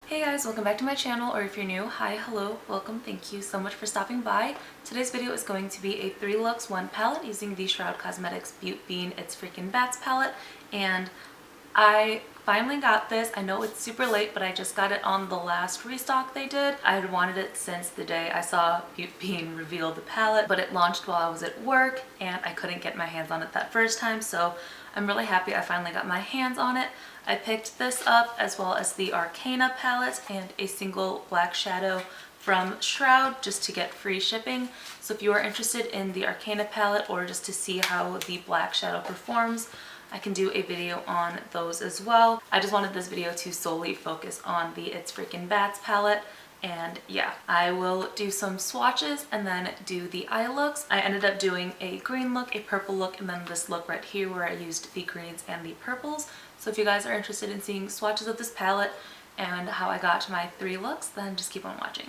Hey guys, welcome back to my channel, or if you're new, hi, hello, welcome, thank you so much for stopping by. Today's video is going to be a 3 looks 1 palette using the Shroud Cosmetics Butte Bean It's Freakin' Bats palette, and I finally got this. I know it's super late, but I just got it on the last restock they did. I had wanted it since the day I saw Butte Bean reveal the palette, but it launched while I was at work and I couldn't get my hands on it that first time, so I'm really happy I finally got my hands on it. I picked this up as well as the Arcana palette and a single black shadow from Shroud just to get free shipping. So if you are interested in the Arcana palette or just to see how the black shadow performs, I can do a video on those as well. I just wanted this video to solely focus on the It's Freakin' Bats palette. And yeah, I will do some swatches and then do the eye looks. I ended up doing a green look, a purple look, and then this look right here where I used the greens and the purples. So if you guys are interested in seeing swatches of this palette and how I got to my 3 looks, then just keep on watching.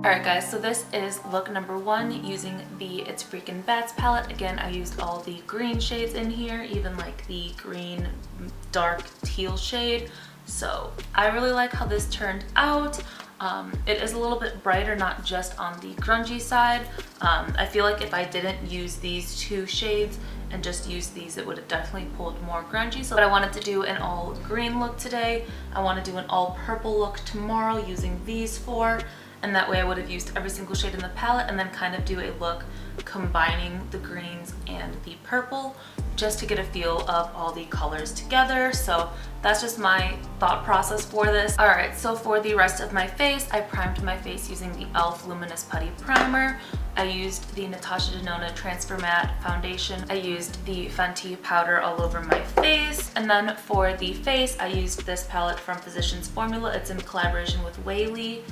Alright guys, so this is look number 1 using the It's Freakin' Bats palette. Again, I used all the green shades in here, even like the green dark teal shade. So I really like how this turned out. It is a little bit brighter, not just on the grungy side. I feel like if I didn't use these 2 shades and just use these, it would have definitely pulled more grungy. So I wanted to do an all green look today. I want to do an all purple look tomorrow using these 4. And that way I would have used every single shade in the palette and then kind of do a look combining the greens and the purple just to get a feel of all the colors together. So that's just my thought process for this. Alright, so for the rest of my face, I primed my face using the e.l.f. Luminous Putty Primer. I used the Natasha Denona Transfer Matte Foundation. I used the Fenty powder all over my face. And then for the face, I used this palette from Physicians Formula. It's in collaboration with Whaley.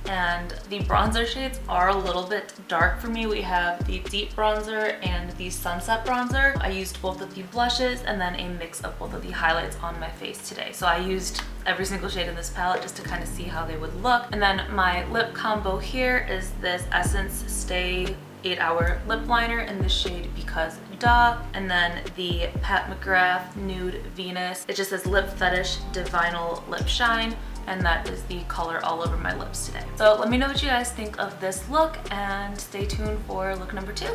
And the bronzer shades are a little bit dark for me. We have the deep bronzer and the sunset bronzer. I used both of the blushes and then a mix of both of the highlights on my face today. So I used every single shade in this palette just to kind of see how they would look. And then my lip combo here is this Essence Stay 8-Hour lip liner in the shade Because Duh. And then the Pat McGrath Nude Venus. It just says Lip Fetish Divinal Lip Shine. And that is the color all over my lips today. So let me know what you guys think of this look and stay tuned for look number 2.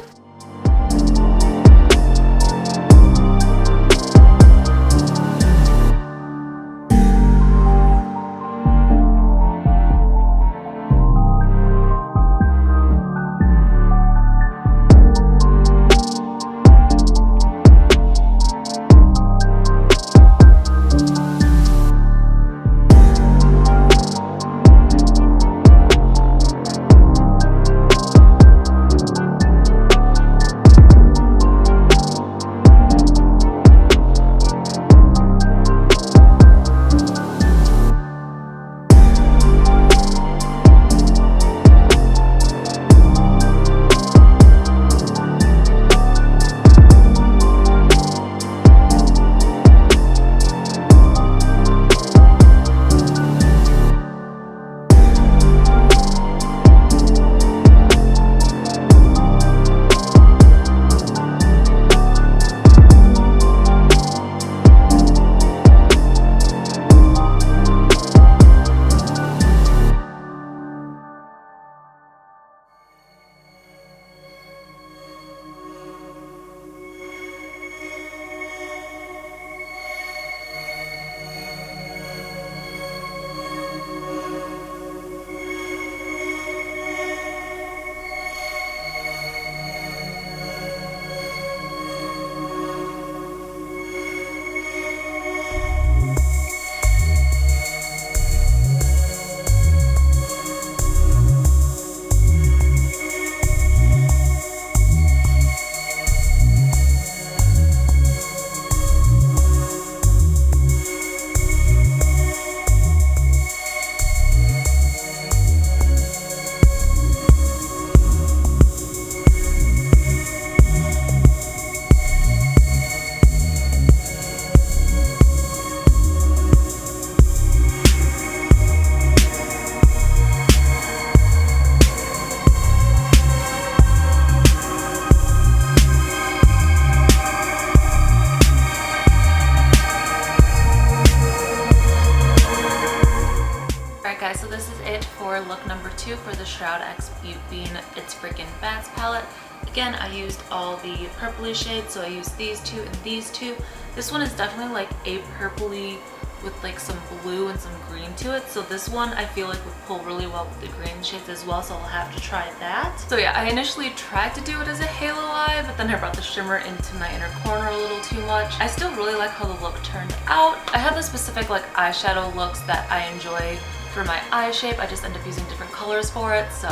this is it for look number 2 for the Shroud X Bean It's Freakin Bats palette. Again, I used all the purpley shades, so I used these two and these two. This one is definitely like a purpley with like some blue and some green to it, so this one I feel like would pull really well with the green shades as well, so I'll have to try that. So yeah, I initially tried to do it as a halo eye, but then I brought the shimmer into my inner corner a little too much. I still really like how the look turned out. I have the specific like eyeshadow looks that I enjoy for my eye shape. I just end up using different colors for it, so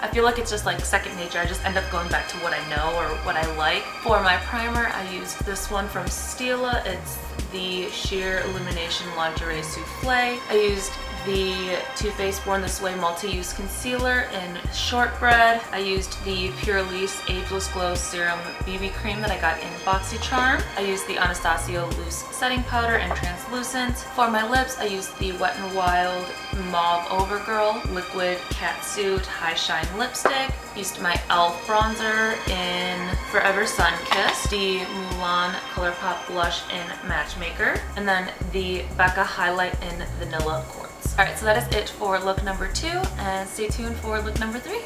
I feel like it's just like second nature. I just end up going back to what I know or what I like. For my primer, I used this one from Stila. It's the Sheer Illumination Lingerie Souffle. I used the Too Faced Born This Way Multi-Use Concealer in Shortbread. I used the Purlisse Ageless Glow Serum BB Cream that I got in Boxycharm. I used the Anastasia Loose Setting Powder in Translucent. For my lips, I used the Wet n Wild Mauve Overgirl Liquid Catsuit High Shine Lipstick. Used my e.l.f. bronzer in Forever Sun Kiss, the Mulan ColourPop blush in Matchmaker, and then the Becca highlight in Vanilla Quartz. Alright, so that is it for look number 2, and stay tuned for look number 3.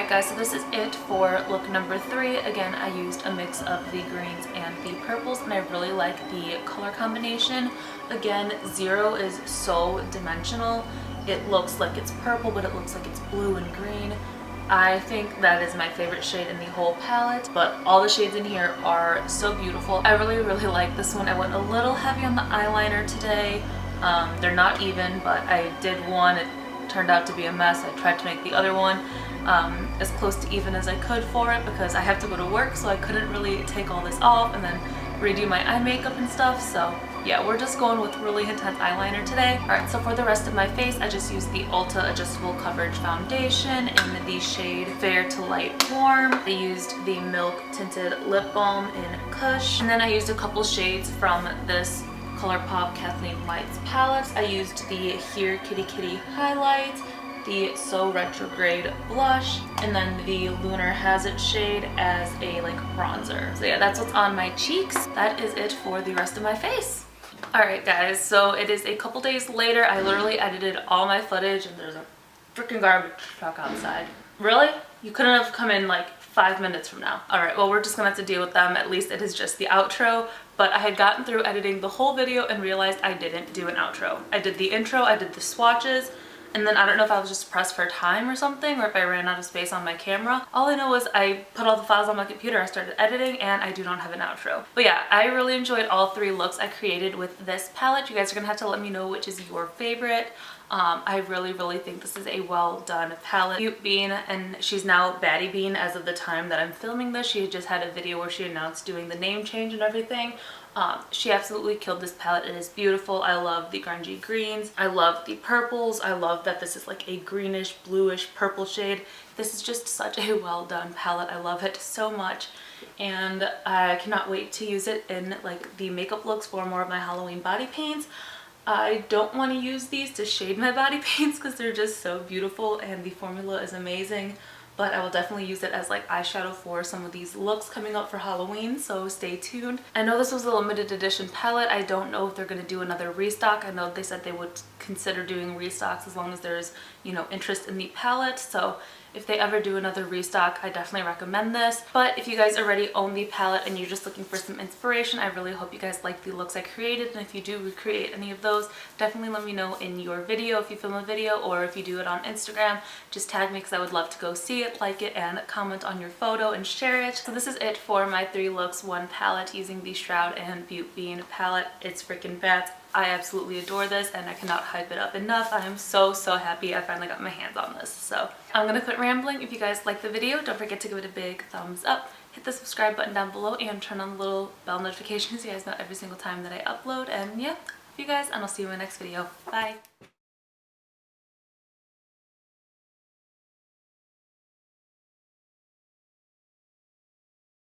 Guys, so this is it for look number 3. Again, I used a mix of the greens and the purples, and I really like the color combination. Again, 0 is so dimensional. It looks like it's purple, but it looks like it's blue and green. I think that is my favorite shade in the whole palette, but all the shades in here are so beautiful. I really like this one. I went a little heavy on the eyeliner today. They're not even, but I did one. It turned out to be a mess. I tried to make the other one as close to even as I could for it because I have to go to work, so I couldn't really take all this off and then redo my eye makeup and stuff. So yeah, we're just going with really intense eyeliner today. Alright, so for the rest of my face, I just used the Ulta Adjustable Coverage Foundation in the shade Fair to Light Warm. I used the Milk Tinted Lip Balm in Kush, and then I used a couple shades from this ColourPop Kathleen Lights palette. I used the Here Kitty Kitty highlight, the So Retrograde blush, and then the Lunar Hazard shade as a like bronzer. So yeah, that's what's on my cheeks. That is it for the rest of my face. Alright guys, so it is a couple days later. I literally edited all my footage and there's a freaking garbage truck outside. Really? You couldn't have come in like 5 minutes from now. All right, well, we're just gonna have to deal with them. At least it is just the outro, but I had gotten through editing the whole video and realized I didn't do an outro. I did the intro, I did the swatches, and then I don't know if I was just pressed for time or something, or if I ran out of space on my camera. All I know is I put all the files on my computer, I started editing, and I do not have an outro. But yeah, I really enjoyed all 3 looks I created with this palette. You guys are gonna have to let me know which is your favorite. I really think this is a well done palette. Cute Bean, and she's now Baddie Bean as of the time that I'm filming this. She had just had a video where she announced doing the name change and everything. She absolutely killed this palette. It is beautiful. I love the grungy greens. I love the purples. I love that this is like a greenish, bluish purple shade. This is just such a well done palette. I love it so much. And I cannot wait to use it in like the makeup looks for more of my Halloween body paints. I don't want to use these to shade my body paints because they're just so beautiful and the formula is amazing. But I will definitely use it as like eyeshadow for some of these looks coming up for Halloween, so stay tuned. I know this was a limited edition palette. I don't know if they're going to do another restock. I know they said they would consider doing restocks as long as there's, you know, interest in the palette. So if they ever do another restock, I definitely recommend this. But if you guys already own the palette and you're just looking for some inspiration, I really hope you guys like the looks I created. And if you do recreate any of those, definitely let me know in your video if you film a video, or if you do it on Instagram, just tag me because I would love to go see it, like it, and comment on your photo and share it. So this is it for my 3 looks, 1 palette using the Shroud and Butte Bean palette. It's freaking bad. I absolutely adore this and I cannot hype it up enough. I am so happy I finally got my hands on this. So I'm gonna quit rambling. If you guys like the video, don't forget to give it a big thumbs up, hit the subscribe button down below, and turn on the little bell notifications so you guys know every single time that I upload. And yeah, love you guys, and I'll see you in my next video. Bye.